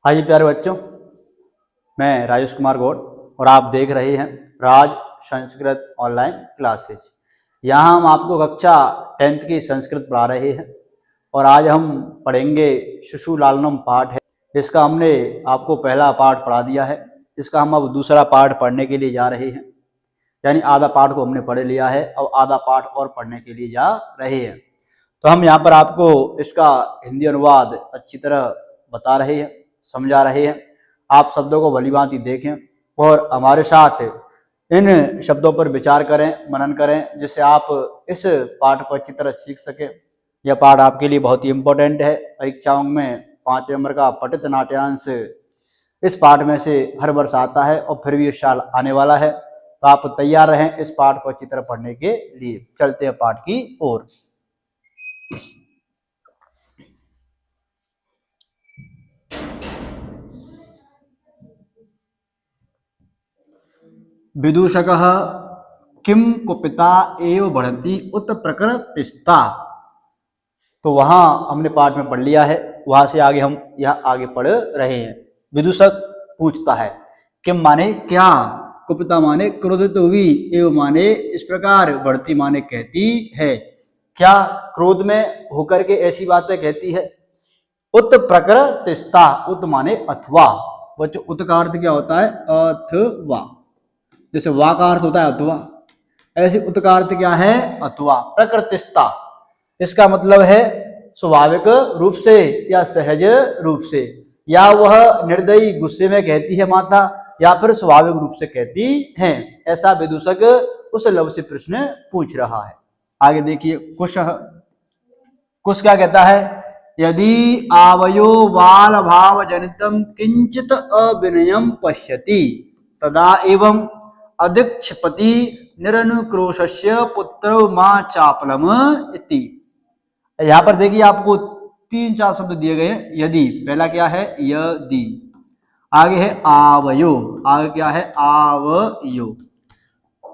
हाय प्यारे बच्चों, मैं राजेश कुमार गौड़ और आप देख रहे हैं राज संस्कृत ऑनलाइन क्लासेज। यहाँ हम आपको कक्षा 10th की संस्कृत पढ़ा रहे हैं और आज हम पढ़ेंगे शिशु लालनम पाठ है। इसका हमने आपको पहला पाठ पढ़ा दिया है, इसका हम अब दूसरा पाठ पढ़ने के लिए जा रहे हैं। यानी आधा पाठ को हमने पढ़ लिया है, अब आधा पाठ और पढ़ने के लिए जा रहे हैं। तो हम यहाँ पर आपको इसका हिंदी अनुवाद अच्छी तरह बता रहे हैं, समझा रहे हैं। आप शब्दों को भलीभांति देखें और हमारे साथ इन शब्दों पर विचार करें, मनन करें, जिससे आप इस पाठ को अच्छी तरह सीख सकें। यह पाठ आपके लिए बहुत ही इम्पोर्टेंट है। परीक्षाओं में 5 नंबर का पठित नाट्यांश इस पाठ में से हर वर्ष आता है और फिर भी इस साल आने वाला है। तो आप तैयार रहें इस पाठ को अच्छी तरह पढ़ने के लिए। चलते हैं पाठ की ओर। विदूषकः किम कुपिता एव बढ़ती उत प्रकृतिस्ता। तो वहां हमने पाठ में पढ़ लिया है, वहां से आगे हम यह आगे पढ़ रहे हैं। विदूषक पूछता है, किम माने क्या, कुपिता माने क्रोधित हुई, एव माने इस प्रकार, बढ़ती माने कहती है। क्या क्रोध में होकर के ऐसी बातें कहती है। उत प्रकृतिस्ता, उत माने अथवा। बच्चों उत का अर्थ क्या होता है, अथवा। जैसे वा का अर्थ होता है अथवा, ऐसे उत का अर्थ क्या है, अथवा। प्रकृतिस्ता इसका मतलब है स्वाभाविक रूप से या सहज रूप से, या वह निर्दयी गुस्से में कहती है माता, या फिर स्वाभाविक रूप से कहती है। ऐसा विदूषक उस लव से प्रश्न पूछ रहा है। आगे देखिए, कुश क्या कहता है, यदि आवयो बाल भाव जनितम किंचित अविनयम पश्यति तदा एवं अधिक्षपति निरनुक्रोशस्य पुत्र मां चापलम इति। यहां पर देखिए आपको 3-4 शब्द दिए गए हैं। यदि पहला क्या है, यदि। आगे है आवयो, आगे क्या है, आवयो।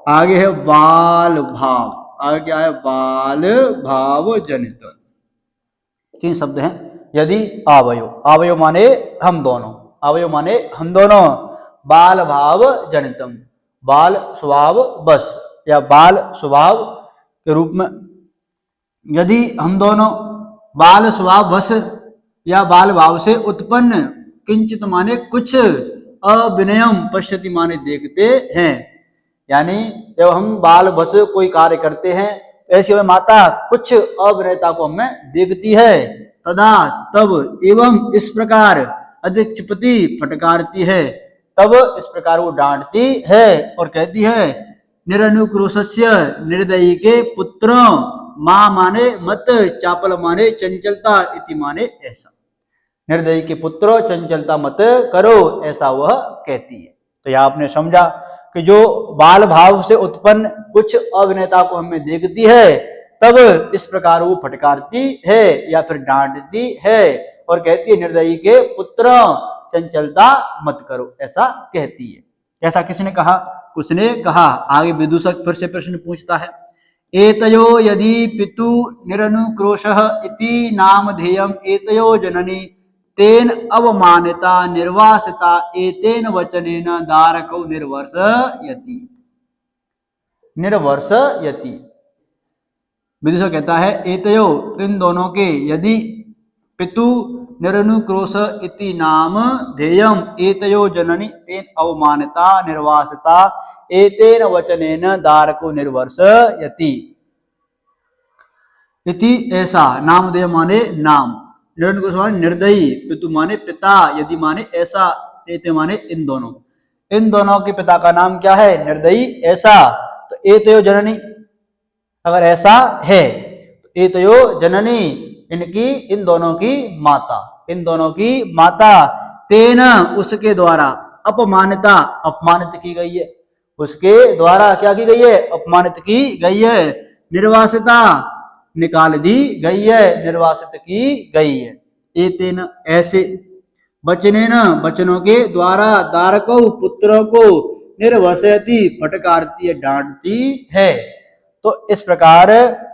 आगे है बाल भाव, आगे क्या है, बाल भाव जनित। 3 शब्द हैं। यदि आवयो, आवयो माने हम दोनों, आवयो माने हम दोनों। बाल भाव जनितम, बाल स्वभाव बस या बाल स्वभाव के रूप में। यदि हम दोनों बाल स्वभाव बस या बाल भाव से उत्पन्न, किंचित माने कुछ, अविनयम पश्यति माने देखते हैं। यानी जब हम बाल बस कोई कार्य करते हैं, ऐसी हमें माता कुछ अविनयता को हमें देखती है। तदा तब, एवं इस प्रकार, अधिक्षपति फटकारती है, तब इस प्रकार वो डांटती है और कहती है, निरनुक्रोशस्य निर्दयी के पुत्र, मां माने मत, चापल माने चंचलता, इति माने ऐसा। निर्दयी के पुत्र चंचलता मत करो, ऐसा वह कहती है। तो यह आपने समझा कि जो बाल भाव से उत्पन्न कुछ अविनयता को हमें देखती है, तब इस प्रकार वो फटकारती है या फिर डांटती है और कहती है, निर्दयी के पुत्र चंचलता मत करो, ऐसा कहती है। ऐसा किसने कहा, उसने कहा। आगे विदूषक फिर से प्रश्न पूछता है, एतयो यदि पितु निरनुक्रोशः इति नामधेयम् एतयो जननी तेन अवमानिता निर्वासिता एतेन वचनेन दारकौ निर्वर्षयति। निर्वर्षयति, विदूषक कहता है, एतयो इन दोनों के, यदि पितु निरनुक्रोश इति नाम ध्येयम एतयो जननी तेन अवमानिता निर्वासिता एतेन वचनेन दारको निर्वर्षयति। इति ऐसा, नामधेय माने नाम, निरनुक्रोश माने निर्दयी, पितु माने पिता, यदि माने ऐसा, एते माने इन दोनों। इन दोनों के पिता का नाम क्या है, निर्दयी ऐसा। तो एतयो जननी, अगर ऐसा है तो एतयो जननी, इनकी, इन दोनों की माता, इन दोनों की माता, तेन उसके द्वारा, अपमानिता अपमानित की गई है, उसके द्वारा क्या की गई है, अपमानित की गई है। निर्वासिता निकाल दी गई है, निर्वासित की गई है। एतेन ऐसे, वचनेन वचनों के द्वारा, दारकौ पुत्रों को, निर्वर्षयति फटकारती है, डांटती है। तो इस प्रकार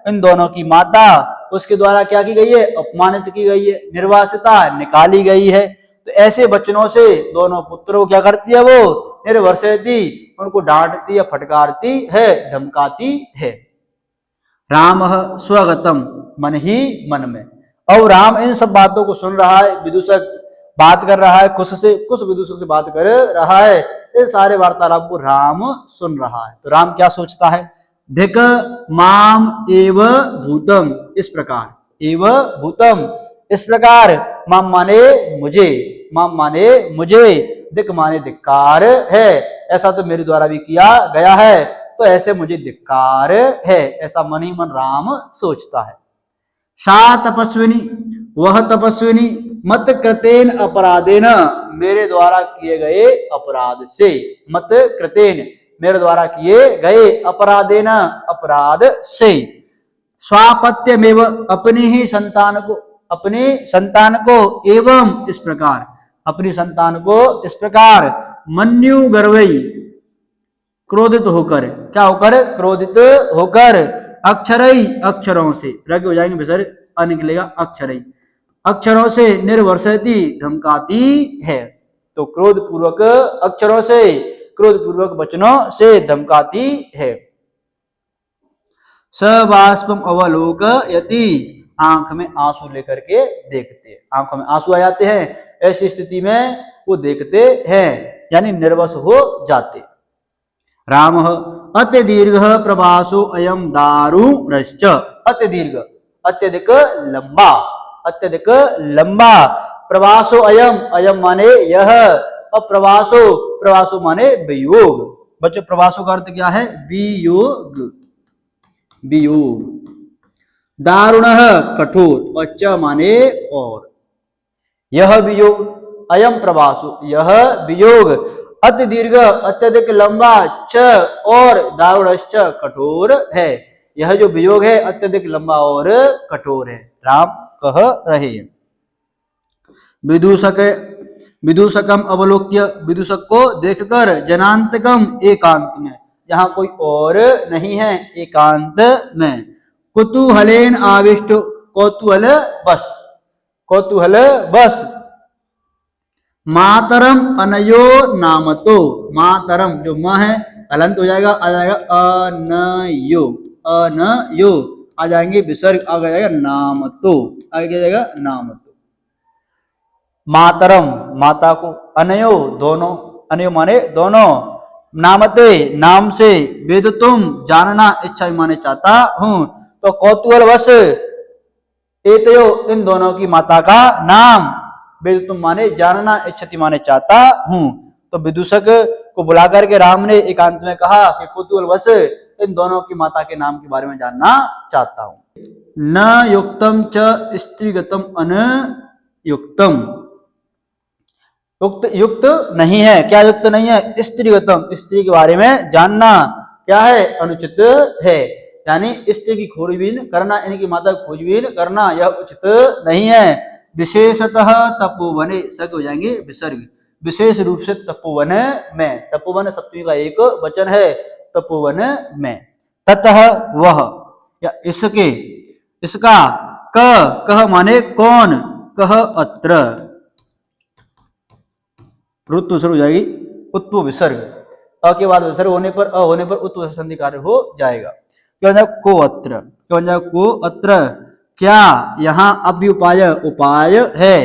इन दोनों की माता उसके द्वारा क्या की गई है, अपमानित की गई है। निर्वासिता निकाली गई है। तो ऐसे वचनों से दोनों पुत्रों को क्या करती है, वो निर्वर्षयति, उनको डांटती है, फटकारती है, धमकाती है। राम स्वगतम, मन ही मन में। और राम इन सब बातों को सुन रहा है, विदूषक बात कर रहा है, कुछ विदूषक से बात कर रहा है, ये सारे वार्तालाप को राम सुन रहा है। तो राम क्या सोचता है, धिक माम एव भूतम, इस प्रकार, एव भूतम, इस प्रकार, माम माने मुझे, माम माने मुझे, धिक माने धिक्कार है, ऐसा तो मेरे द्वारा भी किया गया है, तो ऐसे मुझे धिक्कार है, ऐसा मन ही मन राम सोचता है। सा तपस्विनी, वह तपस्विनी, मत कृतेन अपराधेन, मेरे द्वारा किए गए अपराध से, मत कृतेन, मेरे द्वारा किए गए अपराधेन, अपराध से, स्वापत्यमेव, अपनी ही संतान को, अपनी संतान को, एवं इस प्रकार, अपनी संतान को इस प्रकार, मन्यु गर्वई, क्रोधित होकर, क्या होकर, क्रोधित होकर, अक्षरई, अक्षरों से, रग हो जाएंगे बेसर, अ निकलेगा, अक्षरई, अक्षरों से, निर्वर्षयति, धमकाती है। तो क्रोध पूर्वक अक्षरों से, क्रोध पूर्वक वचनों से धमकाती है। सबाष्पम अवलोकयति, आंख में आंसू लेकर के देखते, आंखों में आंसू आ जाते हैं, ऐसी स्थिति में वो देखते हैं, यानी निर्वश हो जाते। राम अत्यदीर्घ प्रवासो अयम दारुणश्च, अत्यदीर्घ, अत्यधिक लंबा, अत्यधिक लंबा, प्रवासो अयम, अयम माने यह, अप्रवासो, प्रवासो माने वियोग। बच्चों प्रवासो का अर्थ क्या है, वियोग, वियोग। दारुण कठोर, और च माने और, यह वियोग, अयम प्रवासो, यह वियोग, अति दीर्घ, अत्यधिक लंबा, च और, दारुणश्च कठोर है, यह जो वियोग है अत्यधिक लंबा और कठोर है, राम कह रहे हैं। विदूषक, विदूषकम अवलोक्य, विदूषक को देखकर, जनांतकम, एकांत में, जहां कोई और नहीं है, एकांत में, कुतूहलेन आविष्ट, कौतूहल बस, कौतूहल बस, मातरम अनयो नामतो, मातरम जो म है अलंत हो जाएगा, आ जाएगा अनयो, अनयो आ जाएंगे विसर्ग, आ जाएगा नामतो, आगे जाएगा नामतो। मातरम माता को, अनयो दोनों, अनयो माने दोनों, नामते नाम से, वेद तुम जानना, इच्छा माने चाहता हूं, तो कौतूहल वश, एतयो इन दोनों की माता का नाम, वेद तुम माने जानना, इच्छति माने चाहता हूं। तो विदूषक को बुलाकर के राम ने एकांत में कहा कि कौतूहल वश इन दोनों की माता के नाम के बारे में जानना चाहता हूं। न युक्तम च स्त्रीगतम अनयुक्तम, युक्त, युक्त नहीं है, क्या युक्त नहीं है, स्त्रीगतम, स्त्री के बारे में जानना क्या है, अनुचित है, यानी स्त्री की खोजबीन करना, इनकी माता की खोजबीन करना, यह उचित नहीं है। विशेषतः तपोवने, सक हो जाएंगे विसर्ग, विशेष रूप से तपोवन में, तपोवन सप्तमी का एक वचन है, तपोवन में, ततः वह, या इसके, इसका, कह माने कौन, कह अत्र, ऋतु हो जाएगी, उत्व विसर्ग, अ के बाद विसर्ग होने पर, अ होने पर उत्व संधि कार्य हो जाएगा। क्या बन को अत्र, क्या बन जाएगा को अत्र, क्या यहाँ अभ्युपाय, उपाय है,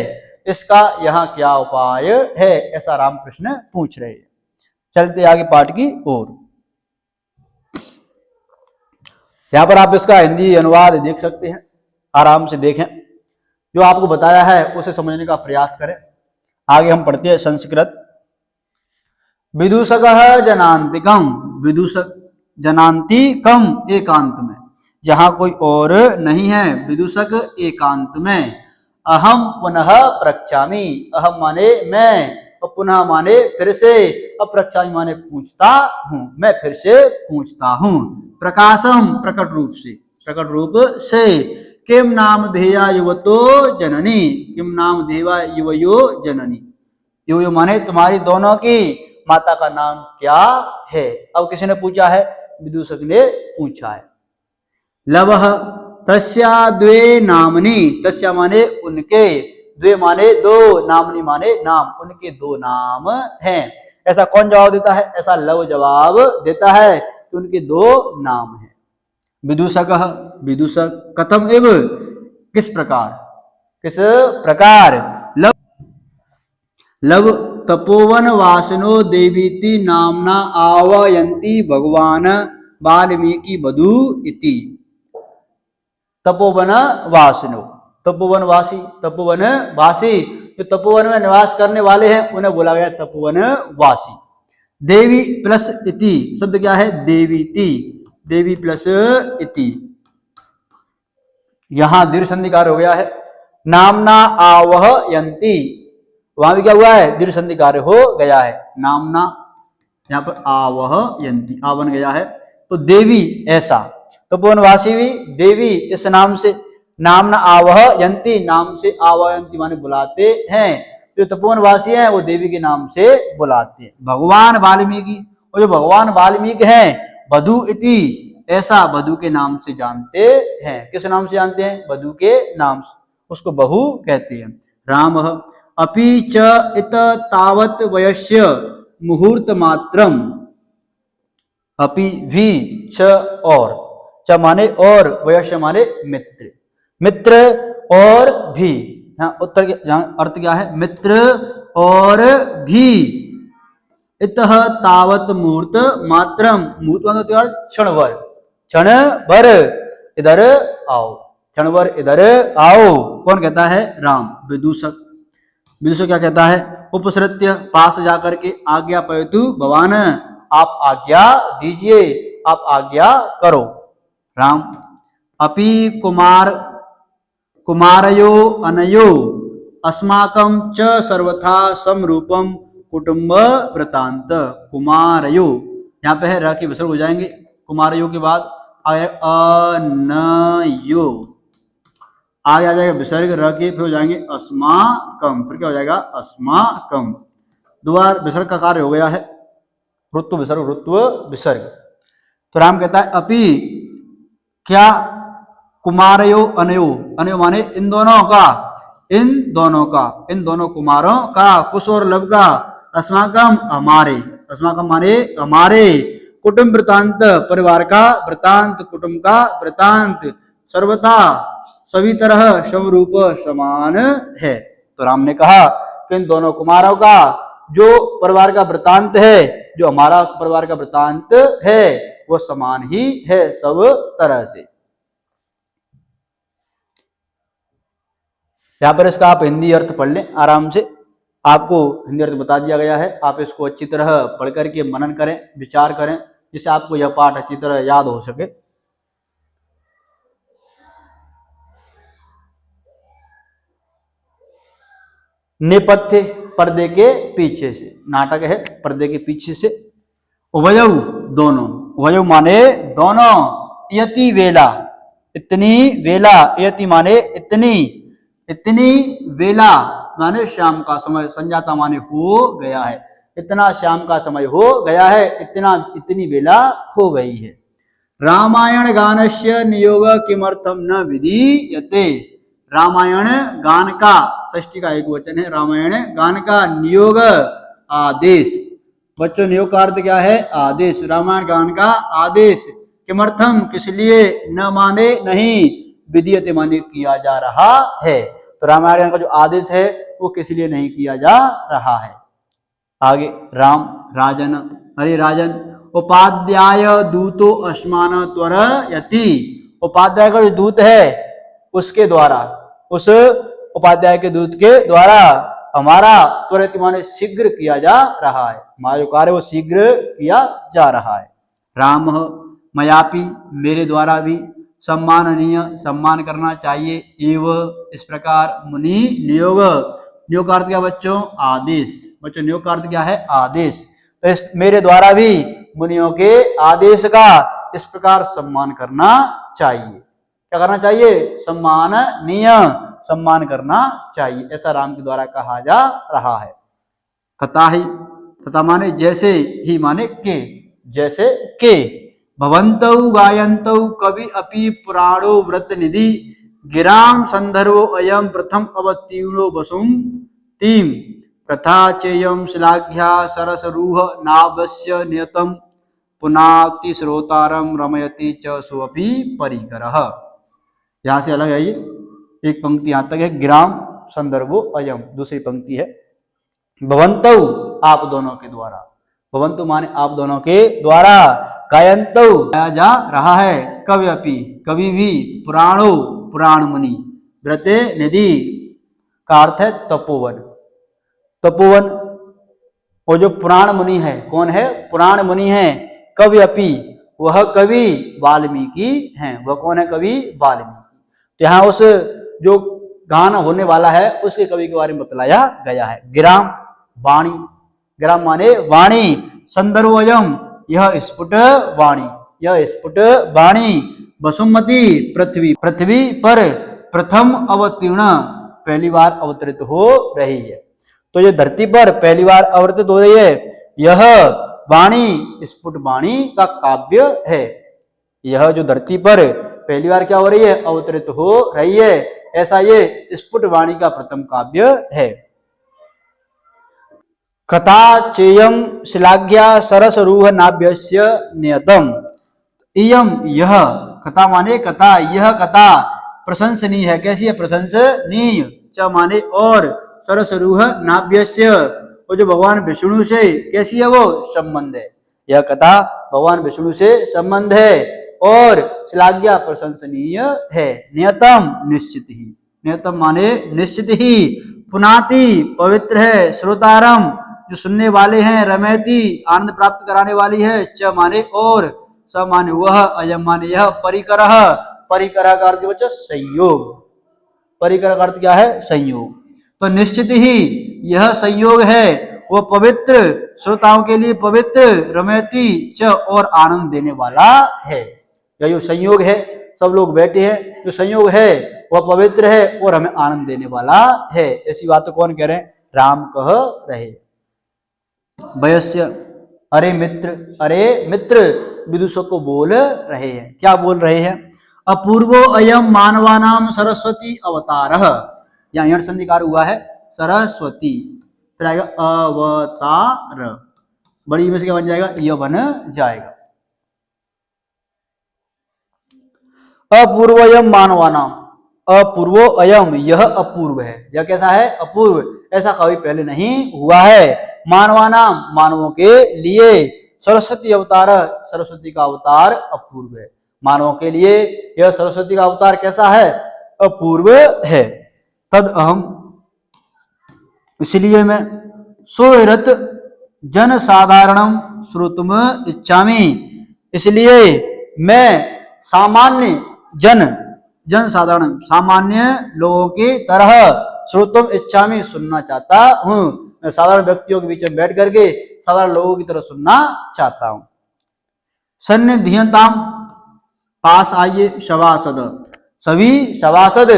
इसका यहाँ क्या उपाय है, ऐसा राम कृष्ण पूछ रहे हैं। चलते आगे पाठ की ओर। यहाँ पर आप इसका हिंदी अनुवाद देख सकते हैं, आराम से देखें, जो आपको बताया है उसे समझने का प्रयास करें। आगे हम पढ़ते हैं संस्कृत। विदूषक जनांतिकम, विदूषक जनांतिकम, एकांत में, जहां कोई और नहीं है, विदूषक एकांत में, अहम पुनः प्रक्षामि, अहम माने मैं, और पुनः माने फिर से, अप्रक्षामि माने पूछता हूं, मैं फिर से पूछता हूं, प्रकाशम प्रकट रूप से, प्रकट रूप से, किम नाम धेया युवतो जननी, किम नाम धेवा युवयो जननी, युवयो माने तुम्हारी दोनों की माता का नाम क्या है। अब किसी ने पूछा है, विदूषक ने पूछा है। लवः तस्या द्वे नामनी, तस्या माने उनके, द्वे माने दो, नामनी माने नाम, उनके दो नाम हैं। ऐसा कौन जवाब देता है? ऐसा लव जवाब देता है कि उनके दो नाम हैं। विदूषकः, विदूषक कथम एव, किस प्रकार, किस प्रकार। लव लव तपोवन वासिनो देवीति नामना आवायन्ति भगवान वाल्मीकि वधू इति। तपोवन वासिनो, तपोवन वासी, तपोवन वासी, जो तपोवन में निवास करने वाले हैं उन्हें बोला गया तपोवन वासी। देवी प्लस इति शब्द क्या है? देवीति, देवी प्लस इति। यहां दीर्घ संधि कार्य हो गया है। नामना आवहयन्ति, वहां भी क्या हुआ है? दीर्घ संधि कार्य हो गया है। नामना, यहां पर आवहयन्ति, आ बन गया है। तो देवी ऐसा, तपोवनवासी भी देवी इस नाम से, नामना आवहयन्ति, नाम से आवहयन्ति माने बुलाते हैं। जो तपोवनवासी हैं वो देवी के नाम से बुलाते हैं। भगवान वाल्मीकि, और जो भगवान वाल्मीकि हैं, वधू इति, ऐसा वधू के नाम से जानते हैं। किस नाम से जानते हैं? वधू के नाम से, उसको बहू कहते हैं। राम अपि च इत तावत वयस्य मुहूर्त मात्रम, अपि भी च और, च माने और, वयस्य माने मित्र, मित्र और भी। यहाँ उत्तर अर्थ क्या है? मित्र और भी। इतः तावत मुहूर्त मात्रम, मुहूर्त क्षण भर, क्षण भर इधर आओ, क्षण भर इधर आओ। कौन कहता है? राम। विदूषक, विदूषक क्या कहता है? उपसृत्य, पास जाकर के, आज्ञा पयतु भवान, आप आज्ञा दीजिए, आप आज्ञा करो। राम अपि कुमार कुमारयो अनयो अस्माकं च सर्वथा समरूपम कुटुंब वृतांत। कुमारयो, यहाँ पे है र के विसर्ग हो जाएंगे। कुमारयो के बाद आए अनयो, आगे आ जाएगा विसर्ग, र के फिर हो जाएंगे अस्माकम, फिर क्या हो जाएगा? अस्माकम। दोबारा विसर्ग का कार्य हो गया है। ऋत्व विसर्ग, ऋत्व विसर्ग। तो राम कहता है अपि, क्या? कुमारयो अनयो, अनयो माने इन दोनों का, इन दोनों का, इन दोनों कुमारों का, कुश और लव का, अस्माकम हमारे, अस्माकम माने हमारे, कुटुंब वृतांत परिवार का वृतांत, कुटुंब का वृतांत, सर्वथा सभी तरह समरूप समान है। तो राम ने कहा कि इन दोनों कुमारों का जो परिवार का वृतांत है, जो हमारा परिवार का वृतांत है, वो समान ही है सब तरह से। यहां पर इसका आप हिंदी अर्थ पढ़ लें आराम से, आपको हिंदी अर्थ बता दिया गया है। आप इसको अच्छी तरह पढ़ करके मनन करें, विचार करें, जिससे आपको यह पाठ अच्छी तरह याद हो सके। नेपथ्य, पर्दे के पीछे से, नाटक है पर्दे के पीछे से। उभयऊ, दोनों, उभयऊ माने दोनों, यति वेला, इतनी वेला, यति माने इतनी, इतनी वेला माने शाम का समय, संजाता माने हो गया है, इतना शाम का समय हो गया है, इतना, इतनी वेला हो गई है। रामायण गानस्य नियोग किमर्थम न विधीयते, रामायण गान का, षष्ठी का एक वचन है, रामायण गान का नियोग आदेश। बच्चों नियोग का अर्थ क्या है? आदेश। रामायण गान का आदेश, किमर्थम, किस लिए, न माने नहीं, विधीयते माने किया जा रहा है। तो रामायण गान का जो आदेश है वो किस लिए नहीं किया जा रहा है। आगे राम राजन, अरे राजन, उपाध्याय दूतो अस्मान त्वरयति, उपाध्याय का जो दूत है उसके द्वारा, उस उपाध्याय के दूत के द्वारा हमारा त्वरित माने शीघ्र किया जा रहा है, हमारा जो कार्य वो शीघ्र किया जा रहा है। राम मयापि, मेरे द्वारा भी, सम्माननीय, सम्मान करना चाहिए, एवं इस प्रकार, मुनि नियोग, नियोग का अर्थ क्या बच्चों? आदेश। बच्चों नियोग का अर्थ क्या है? आदेश। तो इस मेरे द्वारा भी मुनियों के आदेश का इस प्रकार सम्मान करना चाहिए। क्या करना चाहिए? सम्माननीय, सम्मान करना चाहिए, ऐसा राम के द्वारा कहा जा रहा है। तथा ही, तथा माने जैसे, ही माने के, जैसे के। भवन्तौ गायन्तौ कवि अपि पुराणो व्रत निधि गिराम संदर्भो अयम प्रथम अवतीर्णो वसुम तीम कथा चेयम श्लाघ्या सरसरूह नावस्य नियतम पुनाति श्रोतारम रमयति च सुअपि परिकरः। यहाँ से अलग है ये, एक पंक्ति यहाँ तक है, गिराम संदर्भो अयम, दूसरी पंक्ति है भवन्तौ आप दोनों के द्वारा, भवन्तु माने आप दोनों के द्वारा, गायन्तौ गाया जा रहा है, कवि अपि कवि भी, पुराणो पुराण मुनि, व्रते निधि का अर्थ है तपोवन, तपोवन। वो जो पुराण मुनि है, कौन है? पुराण मुनि है। कवि अपि, वह कवि वाल्मीकि हैं। वह कौन है? कवि वाल्मीकि। तो यहाँ उस जो गाना होने वाला है उसके कवि के बारे में बतलाया गया है। गिराम वाणी, गिराम माने वाणी, संदर्भोयम यह स्फुट वाणी, यह स्फुट वाणी, वसुमती पृथ्वी, पृथ्वी पर प्रथम अवतीर्ण पहली बार अवतरित हो रही है। तो ये धरती पर पहली बार अवतरित हो रही है, यह वाणी स्फुट वाणी का काव्य है। यह जो धरती पर पहली बार क्या हो रही है? अवतरित हो रही है, ऐसा ये स्फुट वाणी का प्रथम काव्य है। कथा चेयम श्लाघ्या सरस रूह नाभ्यस्य नियतम, इयम यह, कथा माने कथा, यह कथा प्रशंसनीय है। कैसी है? प्रशंसनीय। च माने और, सरस रूह नाभ्यस्य, वो जो भगवान विष्णु से कैसी है? वो संबंध है। यह कथा भगवान विष्णु से संबंध है और श्लाघ्या प्रशंसनीय है। नियतम निश्चित ही, नियतम माने निश्चित ही, पुनाति पवित्र है, श्रोतारम जो सुनने वाले हैं, रमयति आनंद प्राप्त कराने वाली है, च माने और, स माने वह, अयम माने यह, परिकरः, परिकरः का अर्थ बच्चों संयोग, परिकर का अर्थ क्या है? संयोग। तो निश्चित ही यह संयोग है, वो पवित्र, श्रोताओं के लिए पवित्र, रमयति च और आनंद देने वाला है। यह जो संयोग है, सब लोग बैठे हैं, जो संयोग है वह पवित्र है और हमें आनंद देने वाला है। ऐसी बात तो कौन कह रहे हैं? राम कह रहे। वयस्य, अरे मित्र, अरे मित्र, विदुषों को बोल रहे हैं। क्या बोल रहे हैं? अपूर्वो अयम मानवानाम सरस्वती अवतारः, यहाँ यण संधिकार हुआ है, सरस्वती, फिर आएगा अवतार, बड़ी में से क्या बन जाएगा? यह बन जाएगा। अपूर्व अयम मानवानाम, अपूर्वो अयम, यह अपूर्व है। यह कैसा है? अपूर्व, ऐसा कभी पहले नहीं हुआ है। मानवानाम, मानवों के लिए, सरस्वती अवतार, सरस्वती का अवतार अपूर्व है। मानवों के लिए यह सरस्वती का अवतार कैसा है? अपूर्व है। तद अहम, इसलिए मैं, सोरत जन साधारणम श्रोतुम इच्छामि, इसलिए मैं सामान्य जन, जन साधारण सामान्य लोगों की तरह, श्रोतुम इच्छामि सुनना चाहता हूँ। मैं साधारण व्यक्तियों के बीच में बैठ करके साधारण लोगों की तरह सुनना चाहता हूँ। सन्निधियताम, पास आइए, सभासद, सभी सभासद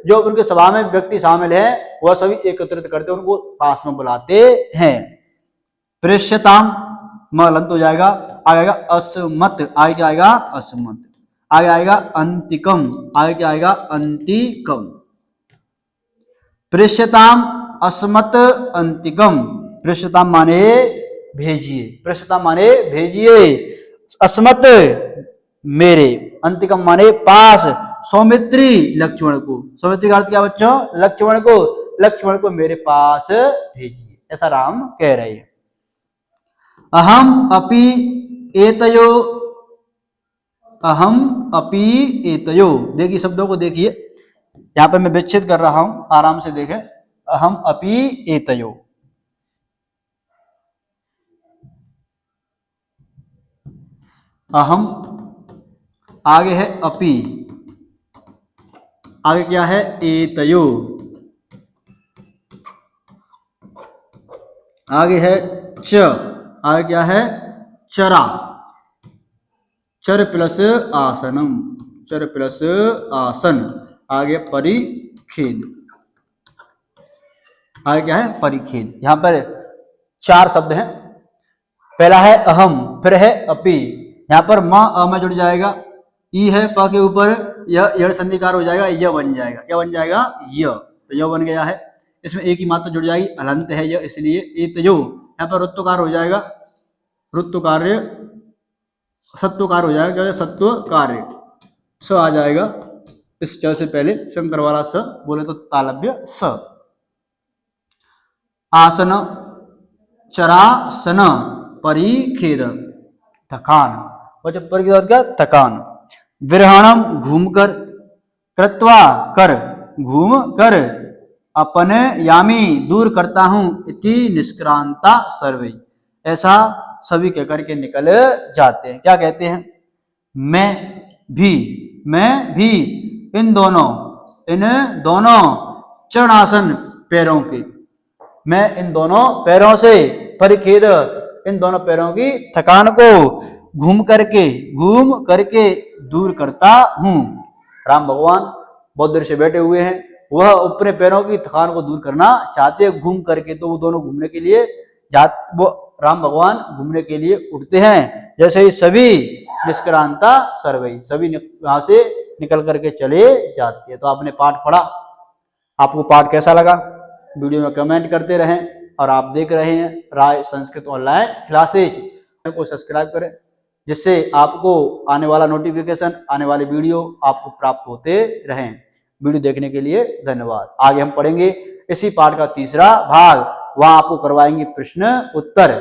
जो उनके सभा में व्यक्ति शामिल है वह सभी एकत्रित करते, उनको पास में बुलाते हैं। प्रेष्यताम, मलंत हो जाएगा, आएगा असमत, आगे क्या आएगा? असमत, आगे आएगा अंतिकम, आगे क्या आएगा? अंतिकम। प्रेष्यताम असमत अंतिकम, प्रेष्यताम माने भेजिए, प्रेष्यताम माने भेजिए, असमत मेरे, अंतिकम माने पास, सौमित्री लक्ष्मण को, सौमित्री का अर्थ क्या बच्चों? लक्ष्मण को, लक्ष्मण को मेरे पास भेजिए, ऐसा राम कह रहे हैं। अहम अपि एतयो, अहम अपि एतयो, देखिए शब्दों को देखिए, यहां पर मैं विच्छेद कर रहा हूं, आराम से देखें। अहम अपि एतयो, अहम आगे है अपि, आगे क्या है? एतयो, आगे है च, आगे क्या है? चरा, चर प्लस आसनम, चर प्लस आसन, आगे परिखेद, आगे क्या है? परिखेद। यहां पर चार शब्द हैं, पहला है अहम, फिर है अपि, यहां पर म अ में जुड़ जाएगा, ई है प के ऊपर यह संधिकार हो जाएगा, य बन जाएगा। क्या बन जाएगा? य। तो य बन गया है। इसमें एक ही मात्रा जुड़ जाएगी, हलंत है यह, इसलिए एतयो। यहाँ पर रुत्वकार हो जाएगा, रुत्व कार्य, सत्वकार हो जाएगा, क्या है? सत्व कार्य। स आ जाएगा इस च से पहले, शंकर वाला स बोले तो तालव्य स। आसन, चरासन, परिखेद, थकान। और जब पर की बात क्या? थकान। विरहणम घूमकर, कृत्वा कर घूम कर, अपने यामी दूर करता हूं, इति निष्क्रांता सर्वे। ऐसा सभी कहकर के निकल जाते हैं। क्या कहते हैं? मैं भी इन दोनों चरणासन पैरों के, मैं इन दोनों पैरों से परिखेद, इन दोनों पैरों की थकान को घूम करके दूर करता हूं। राम भगवान बहुत देर से बैठे हुए हैं, वह अपने पैरों की थकान को दूर करना चाहते हैं घूम करके। तो वो दोनों घूमने के लिए वो राम भगवान घूमने के लिए उठते हैं। जैसे ही सभी निष्क्रांता सर्वई, सभी यहाँ से निकल करके चले जाते हैं। तो आपने पाठ पढ़ा, आपको पाठ कैसा लगा? वीडियो में कमेंट करते रहें। और आप देख रहे हैं राय संस्कृत ऑनलाइन क्लासेज, को सब्सक्राइब करें, जिससे आपको आने वाला नोटिफिकेशन, आने वाले वीडियो आपको प्राप्त होते रहें। वीडियो देखने के लिए धन्यवाद। आगे हम पढ़ेंगे इसी पाठ का तीसरा भाग, वहां आपको करवाएंगे प्रश्न उत्तर।